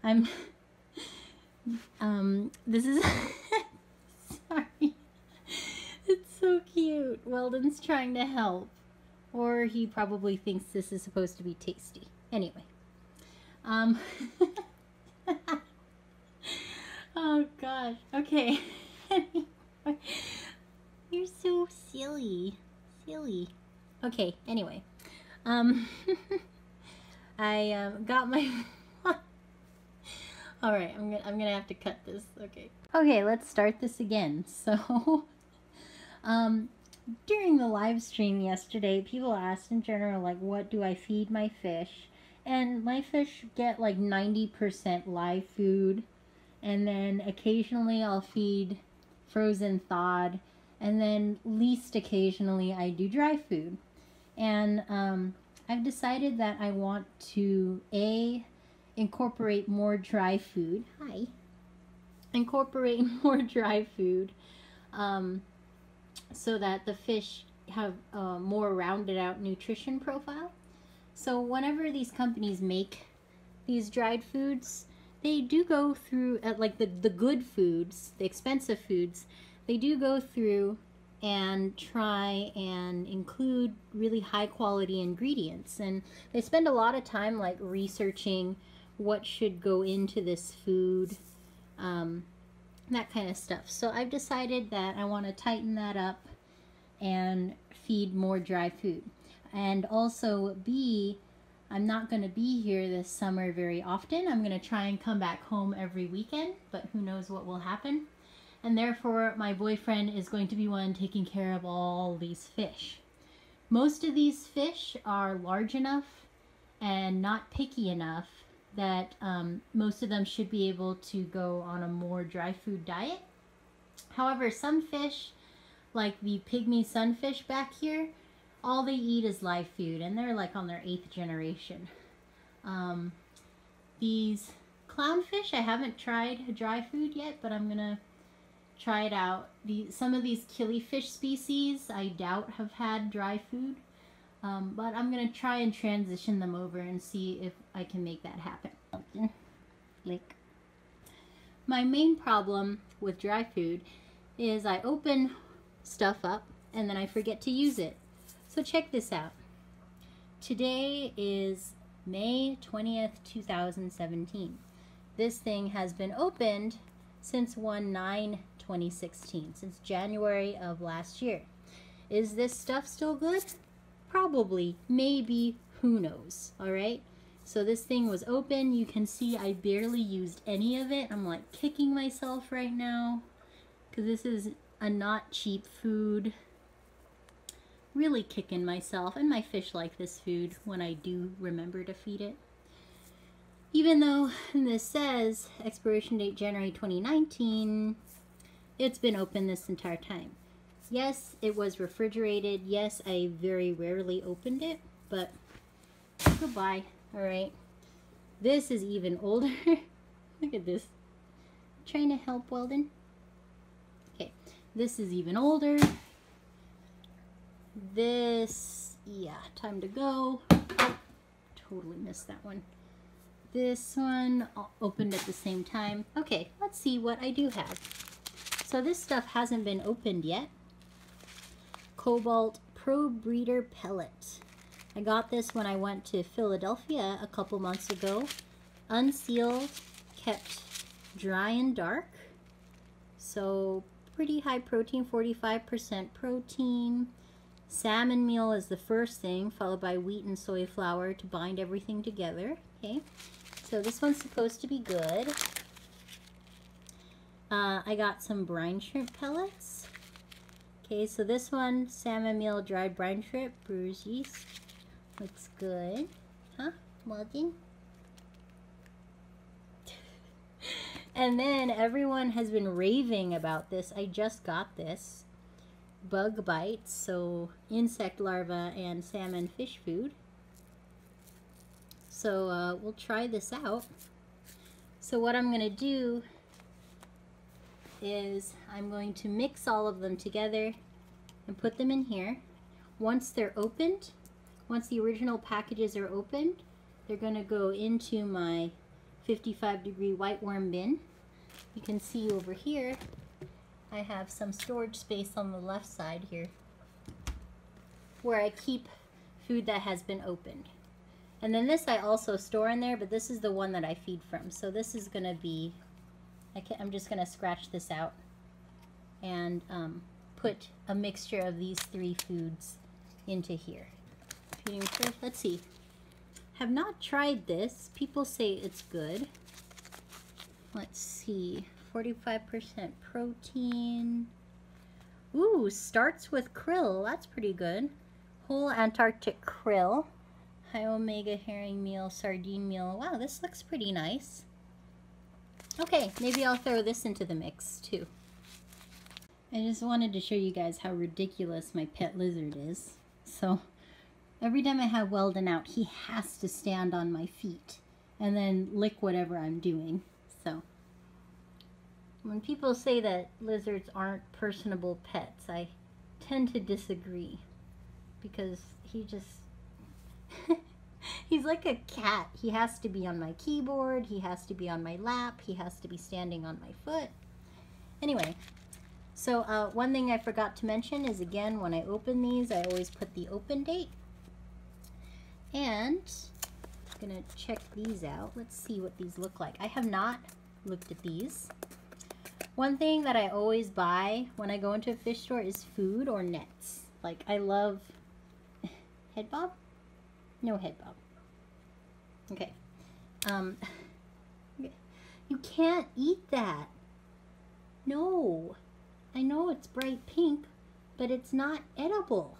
I'm, this is, sorry. It's so cute. Weldon's trying to help. Or he probably thinks this is supposed to be tasty. Anyway. Oh gosh. Okay. You're so silly. Silly. Okay, anyway. I got my Alright, I'm gonna have to cut this. Okay. Okay, let's start this again. So during the live stream yesterday, people asked in general, like, what do I feed my fish? And my fish get like 90% live food, and then occasionally I'll feed frozen thawed, and then least occasionally I do dry food. And I've decided that I want to incorporate more dry food. Hi. Incorporate more dry food so that the fish have a more rounded out nutrition profile. So whenever these companies make these dried foods, they do go through, like the good foods, the expensive foods, they do go through and try and include really high quality ingredients. And they spend a lot of time like researching what should go into this food, that kind of stuff. So I've decided that I want to tighten that up and feed more dry food. And also I'm not going to be here this summer very often. I'm going to try and come back home every weekend, but who knows what will happen. And therefore my boyfriend is going to be one taking care of all these fish. Most of these fish are large enough and not picky enough that most of them should be able to go on a more dry food diet. However, some fish, like the pygmy sunfish back here, all they eat is live food, and they're like on their 8th generation. These clownfish, I haven't tried dry food yet, but I'm gonna try it out. Some of these killifish species I doubt have had dry food, but I'm gonna try and transition them over and see if I can make that happen. Lick. My main problem with dry food is I open stuff up and then I forget to use it. So check this out. Today is May 20th, 2017. This thing has been opened since 1/9/2016, since January of last year. Is this stuff still good? Probably, maybe, who knows, all right? So this thing was open. You can see I barely used any of it. I'm like kicking myself right now because this is a not cheap food. Really kicking myself, and my fish like this food when I do remember to feed it. Even though this says expiration date January 2019, it's been open this entire time. Yes, it was refrigerated. Yes, I very rarely opened it, but goodbye. All right. This is even older. Look at this. Trying to help, Weldon. Okay, this is even older. This, yeah, time to go. Oh, totally missed that one. This one opened at the same time. Okay, let's see what I do have. So this stuff hasn't been opened yet. Cobalt Pro Breeder Pellet. I got this when I went to Philadelphia a couple months ago. Unsealed, kept dry and dark. So pretty high protein, 45% protein. Salmon meal is the first thing, followed by wheat and soy flour to bind everything together. Okay, so this one's supposed to be good. I got some brine shrimp pellets. Okay, so this one, salmon meal, dried brine shrimp, brewer's yeast. Looks good. Huh? Mugging? And then everyone has been raving about this. I just got this. Bug bites, so insect larvae and salmon fish food. So we'll try this out. So what I'm going to do is I'm going to mix all of them together and put them in here. Once they're opened, once the original packages are opened, they're going to go into my 55-degree white worm bin. You can see over here, I have some storage space on the left side here where I keep food that has been opened. And then this I also store in there, but this is the one that I feed from. So this is gonna be, I'm just gonna scratch this out and put a mixture of these 3 foods into here. Feeding fish, let's see. Have not tried this. People say it's good. Let's see, 45% protein. Ooh, starts with krill. That's pretty good. Whole Antarctic krill. High omega herring meal, sardine meal. Wow, this looks pretty nice. Okay, maybe I'll throw this into the mix too. I just wanted to show you guys how ridiculous my pet lizard is. So every time I have Weldon out, he has to stand on my feet and then lick whatever I'm doing. So when people say that lizards aren't personable pets, I tend to disagree, because he just he's like a cat. He has to be on my keyboard, he has to be on my lap, he has to be standing on my foot. Anyway, so one thing I forgot to mention is, again, when I open these, I always put the open date. And I'm gonna check these out. Let's see what these look like. I have not looked at these. One thing that I always buy when I go into a fish store is food or nets. Like, I love head bob? No head bob. Okay. You can't eat that. No. I know it's bright pink, but it's not edible.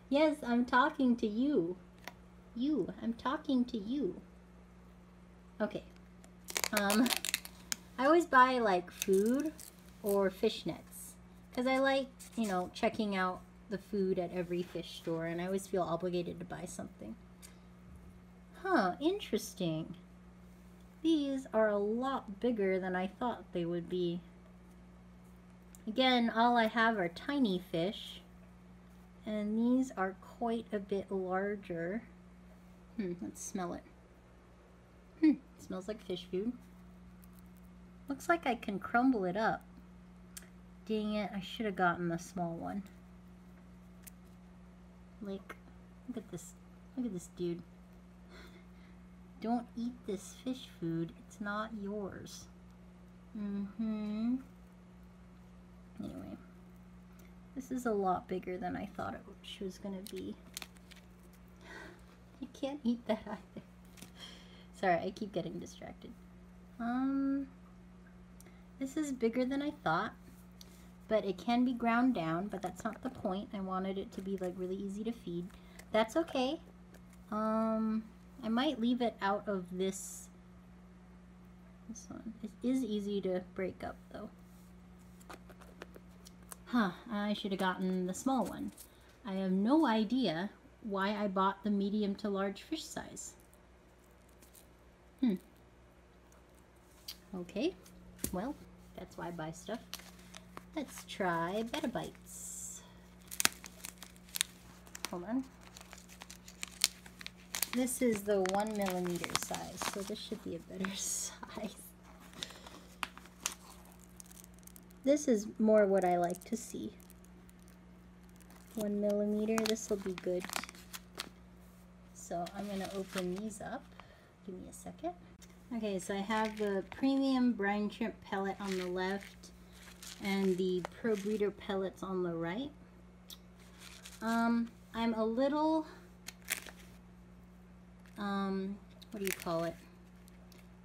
Yes, I'm talking to you. I'm talking to you. Okay. I always buy like food or fish nets, because I like, you know, checking out the food at every fish store, and I always feel obligated to buy something. Huh, interesting. These are a lot bigger than I thought they would be. Again, all I have are tiny fish, and these are quite a bit larger. Let's smell it. Smells like fish food. Looks like I can crumble it up. Dang it, I should have gotten the small one. Like, look at this dude. Don't eat this fish food. It's not yours. Anyway, this is a lot bigger than I thought she was gonna be. You can't eat that either. Sorry, I keep getting distracted. This is bigger than I thought, but it can be ground down, but that's not the point. I wanted it to be like really easy to feed. That's okay. I might leave it out of this one. It is easy to break up though. I should have gotten the small one. I have no idea why I bought the medium to large fish size. Okay, well, that's why I buy stuff. Let's try Betta Bites. Hold on. This is the 1mm size, so this should be a better size. This is more what I like to see. 1mm, this will be good. So I'm going to open these up. Give me a second. Okay, so I have the premium brine shrimp pellet on the left and the pro breeder pellets on the right. I'm a little, what do you call it?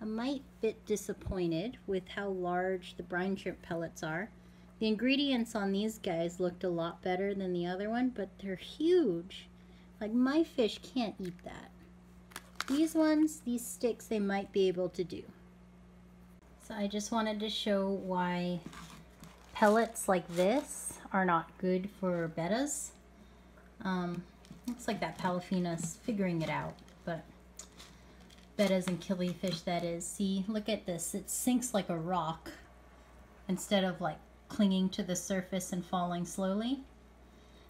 A bit disappointed with how large the brine shrimp pellets are. The ingredients on these guys looked a lot better than the other one, but they're huge. Like, my fish can't eat that. These ones, these sticks, they might be able to do. So I just wanted to show why pellets like this are not good for bettas. Looks like that Palafina's figuring it out, but bettas and killifish, that is. See, look at this. It sinks like a rock instead of like clinging to the surface and falling slowly.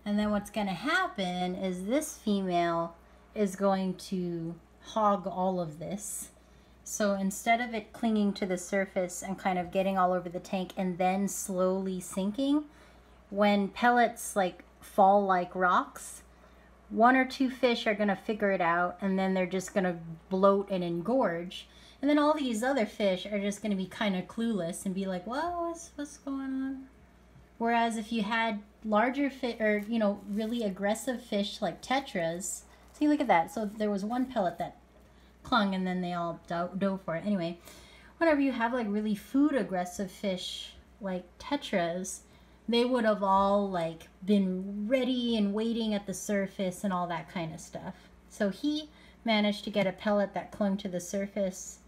And then what's going to happen is this female is going to hog all of this. So instead of it clinging to the surface and kind of getting all over the tank and then slowly sinking, when pellets like fall like rocks, 1 or 2 fish are gonna figure it out, and then they're just gonna bloat and engorge. And then all these other fish are just gonna be kind of clueless and be like, well, what's going on? Whereas if you had larger fish, or, you know, really aggressive fish like tetras, see, look at that. So there was one pellet that clung and then they all dove for it. Anyway, whenever you have like really food aggressive fish like tetras, they would have all like been ready and waiting at the surface and all that kind of stuff. So he managed to get a pellet that clung to the surface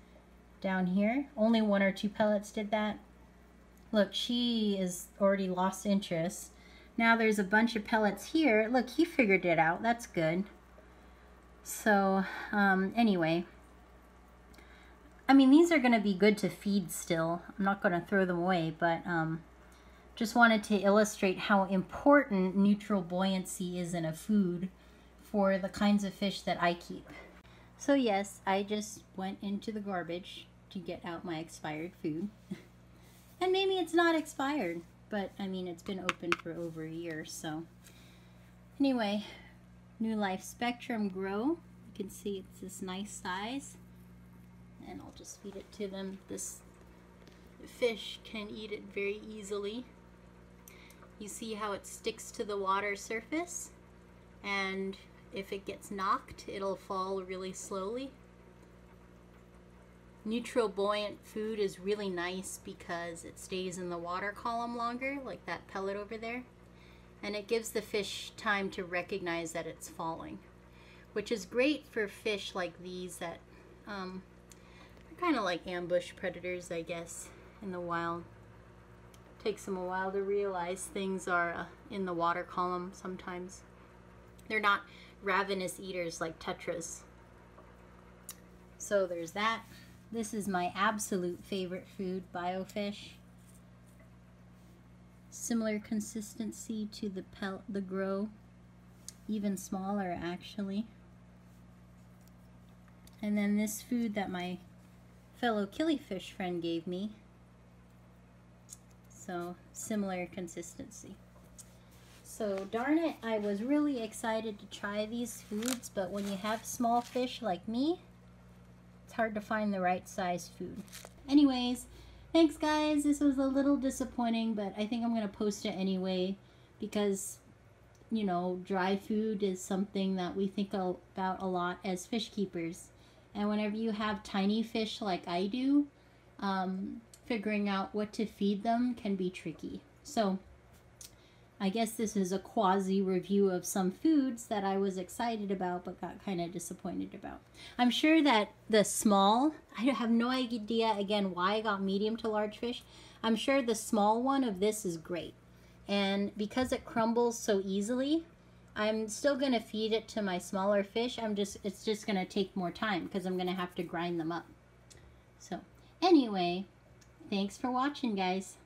down here. Only 1 or 2 pellets did that. Look, she is already lost interest. Now there's a bunch of pellets here. Look, he figured it out. That's good. So anyway, I mean, these are going to be good to feed still. I'm not going to throw them away, but just wanted to illustrate how important neutral buoyancy is in a food for the kinds of fish that I keep. So yes, I just went into the garbage to get out my expired food. And maybe it's not expired, but I mean, it's been open for over a year, so. Anyway, New Life Spectrum Grow. You can see it's this nice size. And I'll just feed it to them. This fish can eat it very easily. You see how it sticks to the water surface, and if it gets knocked, it'll fall really slowly. Neutral buoyant food is really nice because it stays in the water column longer, like that pellet over there, and it gives the fish time to recognize that it's falling, which is great for fish like these that are kind of like ambush predators, I guess, in the wild. Takes them a while to realize things are in the water column sometimes. They're not ravenous eaters like tetras. So there's that. This is my absolute favorite food, biofish. Similar consistency to the grow, even smaller actually. And then this food that my fellow killifish friend gave me. So similar consistency. So darn it, I was really excited to try these foods, but when you have small fish like me, it's hard to find the right size food. Anyways, thanks guys. This was a little disappointing, but I think I'm going to post it anyway because, you know, dry food is something that we think about a lot as fish keepers. And whenever you have tiny fish like I do, figuring out what to feed them can be tricky. So I guess this is a quasi review of some foods that I was excited about but got kind of disappointed about. I'm sure that the small, I have no idea again why I got medium to large fish. I'm sure the small one of this is great. And because it crumbles so easily, I'm still going to feed it to my smaller fish. It's just going to take more time because I'm going to have to grind them up. So anyway, thanks for watching, guys.